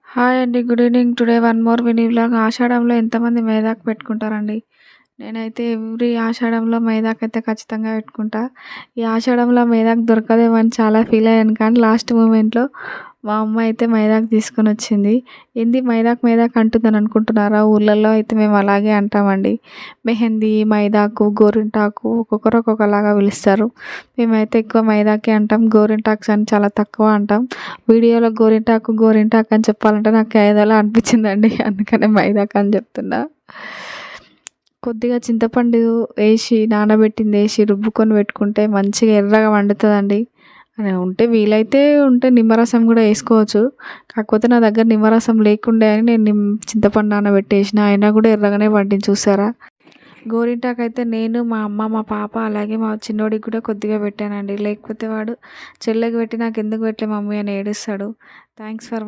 Hi అండి. Good evening. Today one more mini vlog. ఆషాఢంలో ఎంతమంది మైదాకు పెట్టుకుంటారండి? నేనైతే ఎవ్రీ ఆషాఢంలో మైదాకైతే ఖచ్చితంగా పెట్టుకుంటా. ఈ ఆషాఢంలో మైదాకు దొరకదేమో అని చాలా ఫీల్ అయ్యాను, కానీ లాస్ట్ మూమెంట్‌లో మా అమ్మ అయితే మైదాకు తీసుకొనొచ్చింది. ఏంది మైదాకు అంటుందని అనుకుంటున్నారా? ఊర్లలో అయితే మేము అలాగే అంటామండి. మెహందీ, మైదాకు, గోరింటాకు ఒక్కొక్కరు ఒక్కొక్కలాగా పిలుస్తారు. మేమైతే ఎక్కువ మైదాకే అంటాం. గోరింటాక్స్ అని చాలా తక్కువ అంటాం. వీడియోలో గోరింటాకు అని చెప్పాలంటే నాకు ఏదోలా అనిపించిందండి. అందుకనే మైదాకు అని చెప్తున్నా. కొద్దిగా చింతపండు నానబెట్టిందేసి రుబ్బుకొని పెట్టుకుంటే మంచిగా ఎర్రగా వండుతదండి. వీలైతే నిమ్మరసం కూడా ఏసుకోవచ్చు. కాకపోతే నా దగ్గర నిమ్మరసం లేకుండే అని నేను చింతపండు నానబెట్టేసిన. అయినా కూడా ఎర్రగానే పండింది చూసారా? గోరింటాకైతే నేను, మా అమ్మ, మా పాప అలాగే మా చిన్నోడికి కూడా కొద్దిగా పెట్టానండి. లేకపోతే వాడు చెల్లెకి పెట్టి నాకెందుకు పెట్టలే మమ్మీ అని ఏడుస్తాడు. Thanks for